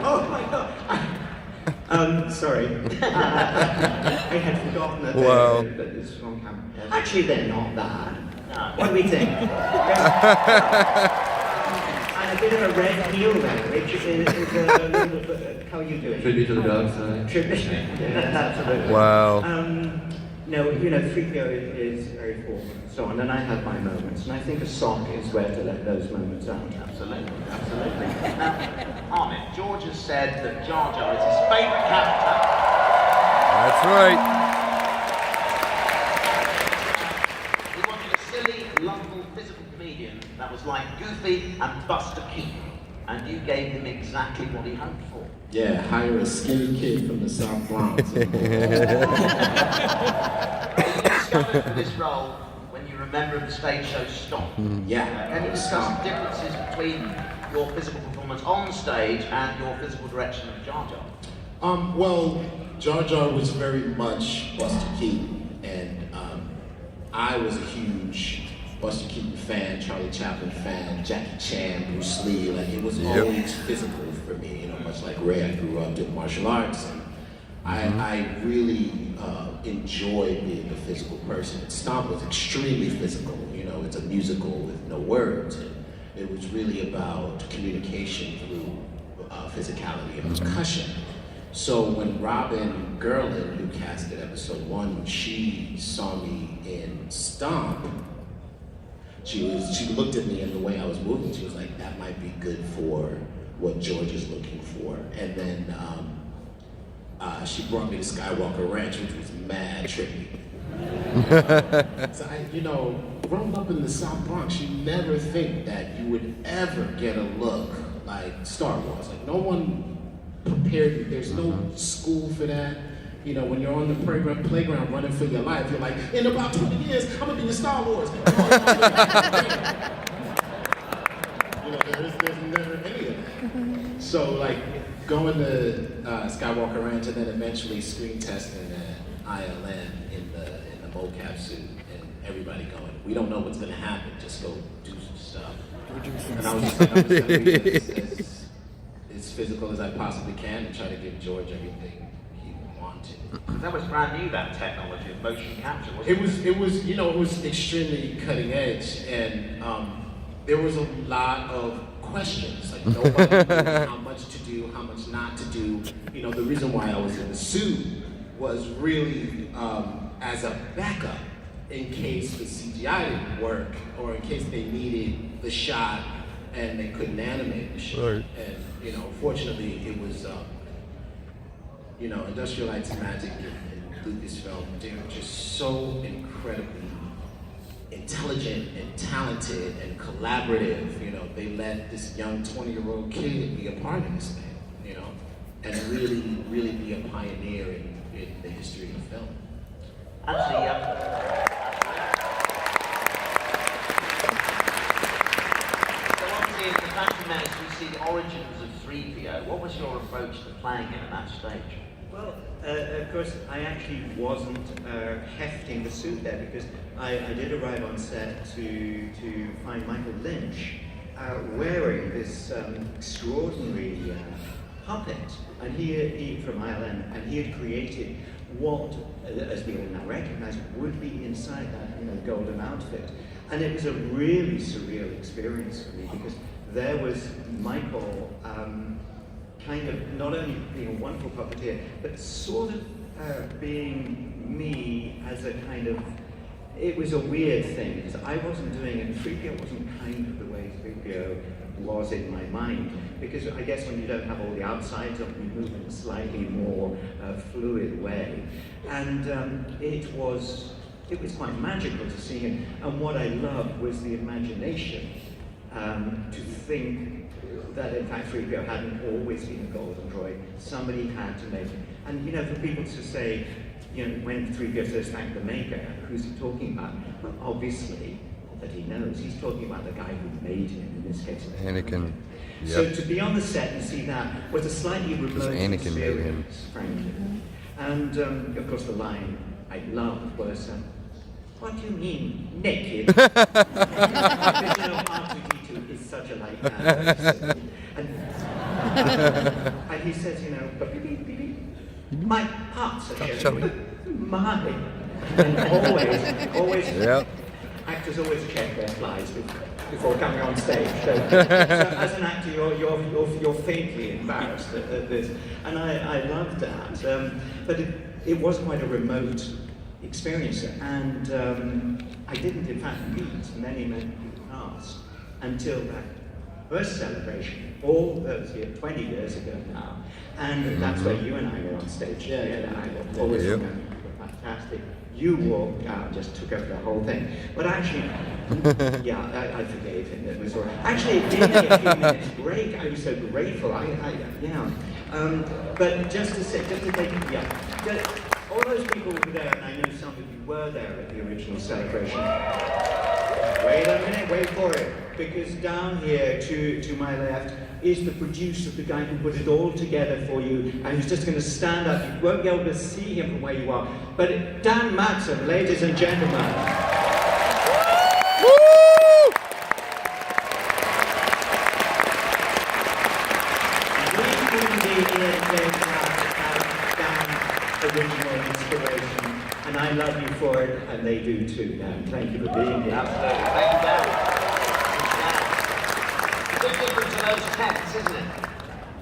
Oh my God. Sorry. I had forgotten that Wow. that it's on camera. Actually, they're not bad. What do we think? And a bit of a red heel there, which is how are you doing? Tribute to the dogs. Tribute. Absolutely. Wow. No, you know, 3PO is very formal and so on, and I have my moments, and I think a sock is where to let those moments out. Absolutely, absolutely. Now, Ahmed, George has said that Jar Jar is his favourite character. That's right. He wanted a silly, lovable, physical comedian that was like Goofy and Buster Keaton, and you gave him exactly what he hoped for. Yeah, hire a skinny kid from the South Bronx. You discovered for this role when you remember the stage show Stomp. Yeah. Can you discuss the differences between your physical performance on stage and your physical direction of Jar Jar? Well, Jar Jar was very much Buster Keaton, and I was a huge Buster Keaton fan, Charlie Chaplin fan, Jackie Chan, Bruce Lee. Like, it was always physical for me, you know, much like Ray. I grew up doing martial arts, and I really enjoyed being a physical person. Stomp was extremely physical, you know, it's a musical with no words. And it was really about communication through physicality and percussion. So when Robin Gerlin, who casted episode 1, when she saw me in Stomp, she looked at me and the way I was moving, she was like, that might be good for what George is looking for. And then she brought me to Skywalker Ranch, which was mad tricky. So you know, growing up in the South Bronx, you never think that you would ever get a look like Star Wars. Like, no one prepared you. There's no school for that. You know, when you're on the playground running for your life, you're like, in about 20 years, I'm gonna be in Star Wars. You know, there's never any of that. So, like, going to Skywalker Ranch and then eventually screen testing at ILM in the mocap suit, and everybody going, we don't know what's gonna happen, just go do some stuff. And I was gonna be as physical as I possibly can and try to give George everything he wanted. That was brand new, that technology of motion capture, wasn't it? It was, you know, it was extremely cutting edge, and there was a lot of questions. Like, nobody knew how much to do, how much not to do. You know, the reason why I was in the suit was really as a backup in case the CGI didn't work, or in case they needed the shot and they couldn't animate the shot. Right. And, you know, fortunately, it was, you know, Industrial Lights and Magic and Lucasfilm, they were just so incredibly intelligent and talented and collaborative. You know, they let this young 20-year-old kid be a part of this thing, you know, and really, really be a pioneer in the history of film. Actually, so obviously in the Phantom Menace we see the origins of 3PO. What was your approach to playing him at that stage? Well, of course, I actually wasn't hefting the suit there because I did arrive on set to find Michael Lynch wearing this extraordinary puppet, and he from ILM, and he had created what, as we all now recognize, would be inside that, you know, golden outfit. And it was a really surreal experience for me because there was Michael kind of not only being a wonderful puppeteer, but sort of being me as a kind of, it was a weird thing because I wasn't doing it, and 3PO wasn't kind of the way 3PO was in my mind, because I guess when you don't have all the outsides of you move in a slightly more fluid way, and it was quite magical to see him. And what I loved was the imagination to think that in fact 3PO hadn't always been a golden droid. Somebody had to make it. And you know, for people to say, you know, when 3PO says thank the maker, who's he talking about? Well, obviously, that he knows, he's talking about the guy who made him, in this case. Anakin. Yep. So to be on the set and see that was a slightly remote Anakin made him. experience, frankly. And of course the line I loved was, what do you mean, naked? Because you know, R2-D2 is such a light man. And And he says, you know, beep, beep, beep, beep. My parts are showing. My. And always, Yep. actors always check their slides before coming on stage. So as an actor, you're faintly embarrassed at this, and I loved that. But it was quite a remote experience, and I didn't, in fact, meet many people past until that first celebration, all those years, 20 years ago now, and that's where you and I were on stage. Yeah. I always remember you were fantastic. You walked out, just took over the whole thing. But actually, yeah, I forgave him. It was all right. Actually, it gave me a few minutes break. I was so grateful. But just to take, all those people were there, and I know some of you were there at the original celebration. Wait a minute, wait for it. Because down here to my left is the producer, the guy who put it all together for you, and he's just going to stand up. You won't be able to see him from where you are. But Dan Matson, ladies and gentlemen. We couldn't be here today without Dan's original inspiration, and I love you for it, and they do too, Dan. Thank you for being here. Absolutely. Thank you, Dan. It's a big difference in those cats, isn't it?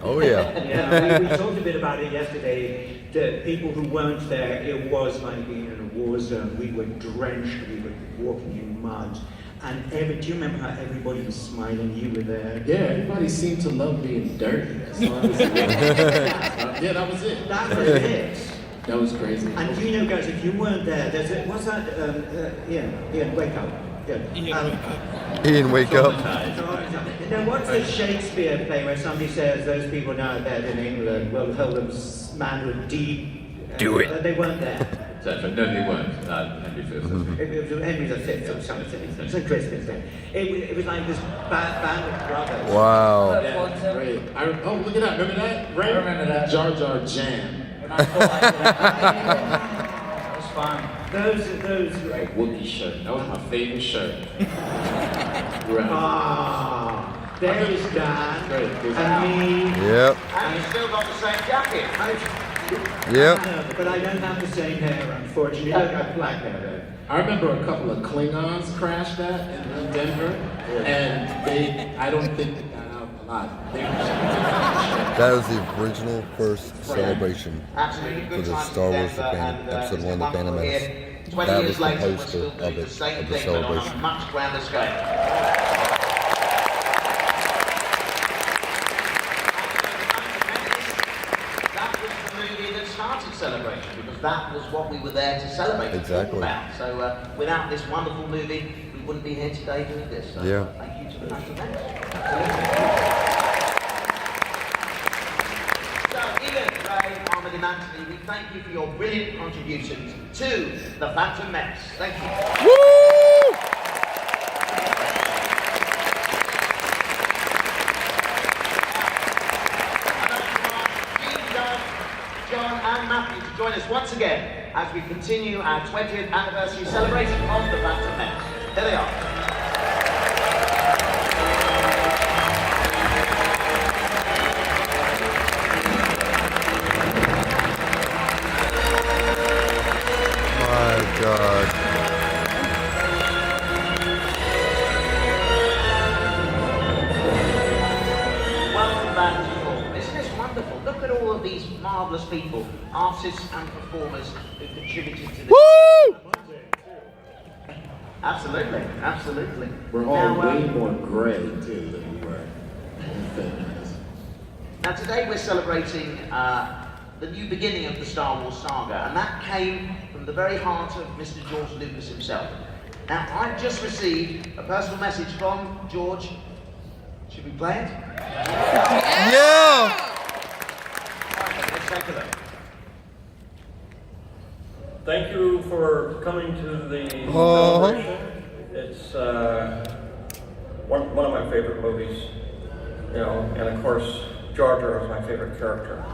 Oh yeah. Yeah, we talked a bit about it yesterday. The people who weren't there, it was like being in a war zone. We were drenched, we were walking in mud. And do you remember how everybody was smiling? You were there. Yeah, everybody seemed to love being dirty. So I was like, yeah, that was it. That was it. That was crazy. And you know, guys, if you weren't there, what's that? Ian, wake up. Ian, wake up. Now, what's the Shakespeare play where somebody says those people now dead in England will hold them man with deed? Do it. They weren't there. No, they weren't. Henry V. It was Henry V or something. Some Christmas thing. It was like this band of brothers. Wow. Yeah, great. Oh, look at that. Remember that? Right? I remember that. Jar Jar Jam. And I thought that was fun. Those. Right, Wookiee shirt. That was my favorite shirt. Right. Ah, there's Dan Great. and me. Yep. And you still got the same jacket. Yep. But I don't have the same hair, unfortunately. I got black hair though. I remember a couple of Klingons crashed that in Denver, and I don't think they got out a lot. That was the original first celebration Absolutely for good the time Star in Wars Denver, episode and 1, The Phantom here, Menace. 20 That years was the later, we're poster still of doing it, the same of the thing, but on a celebration. much grander scale. That was the movie that started Celebration, because that was what we were there to celebrate. Exactly. About. So without this wonderful movie, we wouldn't be here today doing this. So Yeah. thank you to the Phantom Menace. Absolutely. So, Ian, Ray, Ahmed and Anthony, we thank you for your brilliant contributions to the Phantom Menace. Thank you. Woo! John and Matthew to join us once again as we continue our 20th anniversary celebration of the Phantom Menace. Here they are. My God. Welcome back to you all. Isn't this wonderful? Look at all of these marvellous people, artists and performers who contributed to this. Woo! Absolutely, absolutely. We're all Now, way more gray, too, than we were. Now today we're celebrating the new beginning of the Star Wars saga, and that came from the very heart of Mr. George Lucas himself. Now I've just received a personal message from George. Should we play it? Yeah! Right, let's take a look. Thank you for coming to the celebration. It's one of my favorite movies, you know, and of course, Jar Jar is my favorite character.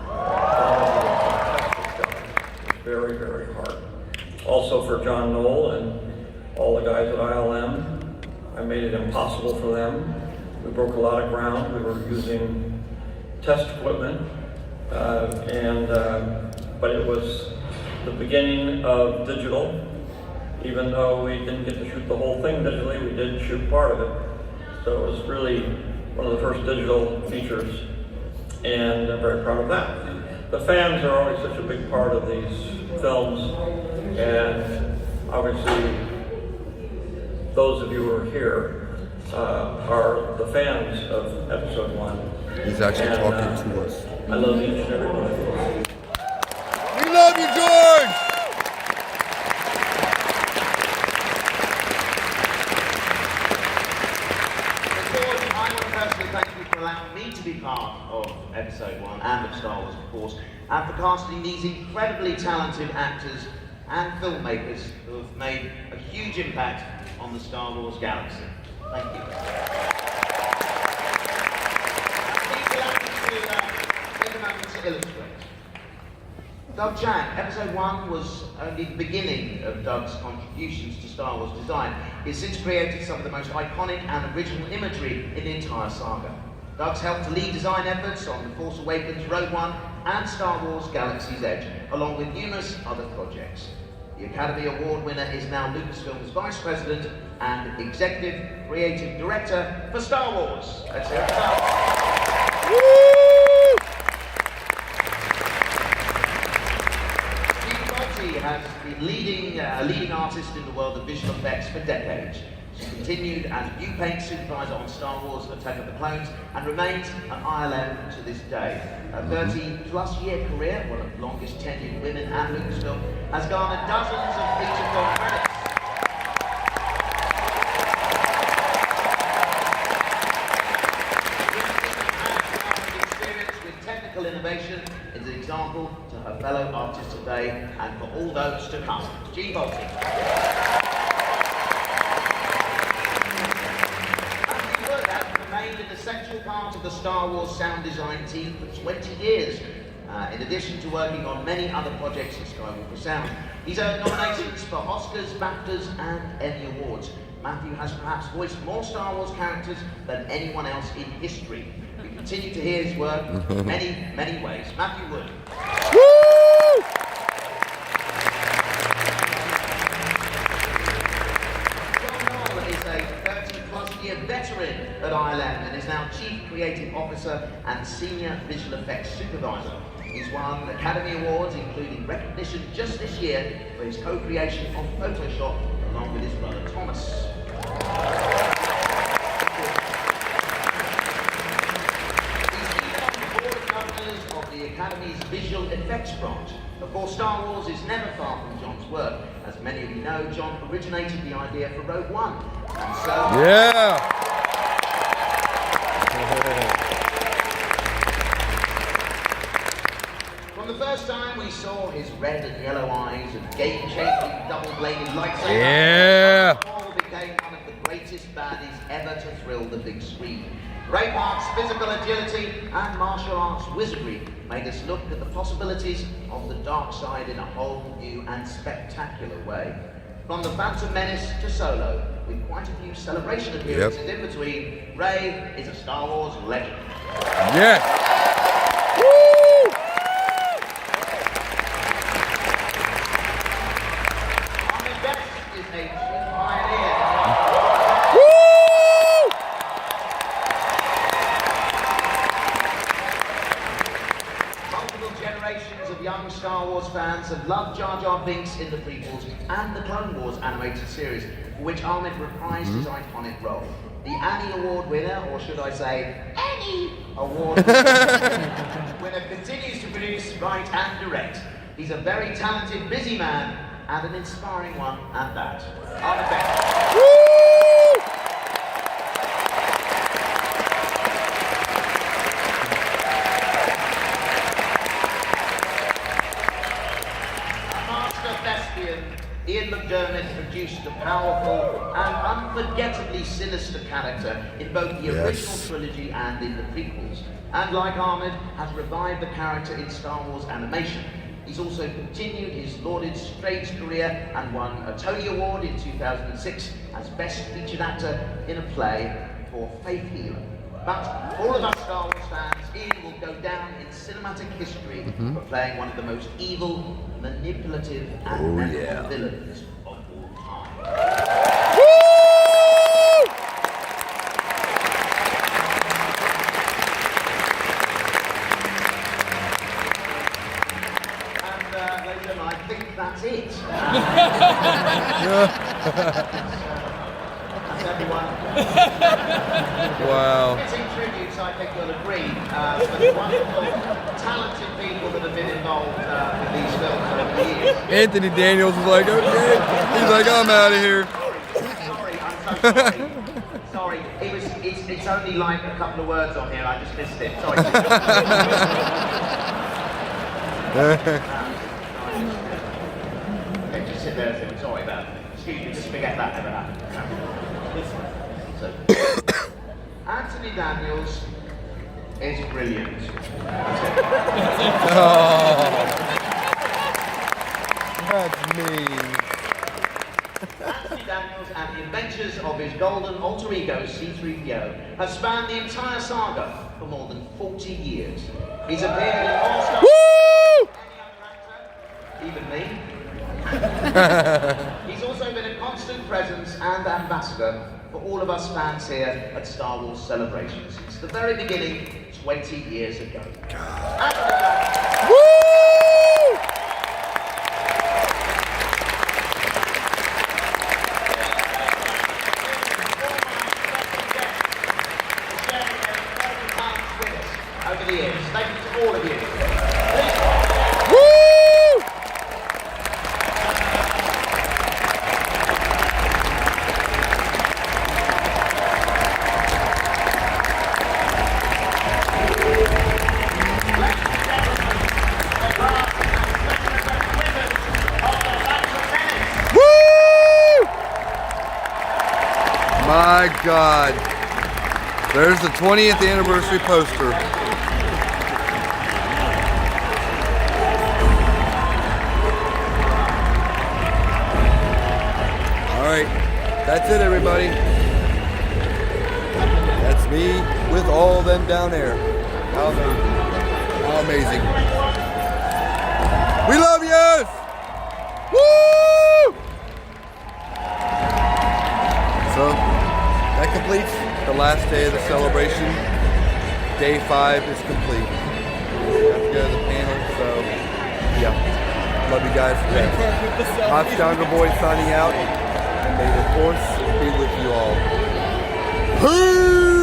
It's very, very hard. Also for John Knoll and all the guys at ILM, I made it impossible for them. We broke a lot of ground. We were using test equipment, but it was the beginning of digital. Even though we didn't get to shoot the whole thing digitally, we did shoot part of it. So it was really one of the first digital features, and I'm very proud of that. The fans are always such a big part of these films, and obviously those of you who are here are the fans of episode 1. He's actually talking to us. I love each and every one of you. We love you, George! I want to personally thank you for allowing me to be part of episode 1 and of Star Wars, of course, and for casting these incredibly talented actors and filmmakers who have made a huge impact on the Star Wars galaxy. Thank you. Please allow me to take a moment to illustrate. Doug Chang, episode 1 was only the beginning of Doug's contributions to Star Wars design. He has since created some of the most iconic and original imagery in the entire saga. Doug's helped to lead design efforts on The Force Awakens, Rogue One, and Star Wars Galaxy's Edge, along with numerous other projects. The Academy Award winner is now Lucasfilm's Vice President and Executive Creative Director for Star Wars. Let's hear it up. Steve Bolte has been a leading artist in the world of visual effects for decades. She continued as new paint supervisor on Star Wars Attack of the Clones and remains at ILM to this day. Her 30-plus year career, one of the longest tenured women at Lucasfilm, has garnered dozens of feature film credits. Her experience with technical innovation is an example to her fellow artists today and for all those to come. Steve Bolte. An essential part of the Star Wars sound design team for 20 years, in addition to working on many other projects at Skywalker Sound. He's earned nominations for Oscars, BAFTAs, and Emmy Awards. Matthew has perhaps voiced more Star Wars characters than anyone else in history. We continue to hear his work in many, many ways. Matthew Wood. Veteran at ILM and is now Chief Creative Officer and Senior Visual Effects Supervisor. He's won Academy Awards, including recognition just this year for his co-creation of Photoshop along with his brother Thomas. He's even on the board of governors of the Academy's Visual Effects branch. Of course, Star Wars is never far from John's work. As many of you know, John originated the idea for Rogue One. And so... Yeah! From the first time we saw his red and yellow eyes and game-changing double-bladed lightsaber, Yeah! Paul became one of the greatest baddies ever to thrill the big screen. Braveheart's physical agility and martial arts wizardry made us look at the possibilities of the dark side in a whole new and spectacular way. From the Phantom Menace to Solo, with quite a few celebration appearances in between, Rey is a Star Wars legend. Yes! Woo! Ahmed Best is a true pioneer. Generations of young Star Wars fans have loved Jar Jar Binks in the prequels and the Clone Wars animated series, for which Ahmed reprised his iconic role. The Annie Award winner, or should I say, Annie Award winner, continues to produce, write and direct. He's a very talented, busy man, and an inspiring one at that. Ahmed Best. Ian McDiarmid produced a powerful and unforgettably sinister character in both the original trilogy and in the prequels. And like Ahmed, has revived the character in Star Wars animation. He's also continued his lauded stage career and won a Tony Award in 2006 as Best Featured Actor in a Play for Faith Healer. But for all of us Star Wars fans, Ian will go down in cinematic history for playing one of the most evil, manipulative, and memorable villains of all time. Ladies and gentlemen, I think that's it. That's everyone. Wow. Getting tributes, I think you'll agree, for the wonderful, talented people that have been involved with these films over the years. Anthony Daniels was like, okay. He's like, I'm out of here. Sorry, I'm so sorry. Sorry, it's only like a couple of words on here, I just missed it. Sorry. Okay, just sit there and say, sorry about it. Excuse me, just forget that never happened. So, Anthony Daniels is brilliant. That's me. Anthony Daniels and the adventures of his golden alter ego C-3PO have spanned the entire saga for more than 40 years. He's appeared in all Star Wars any other actor, even me. He's also been a constant presence and ambassador for all of us fans here at Star Wars Celebrations since the very beginning, 20 years ago. Over the years. Thank you to all of you. My God. There's the 20th anniversary poster. Alright, that's it everybody. That's me with all of them down there. How amazing. How amazing. We love you! Woo! So, that completes the last day of the celebration. Day 5 is complete. We have to go to the panel, so yeah. Love you guys to death. Hot Stronger Boy signing out. And may the force be with you all. Peace!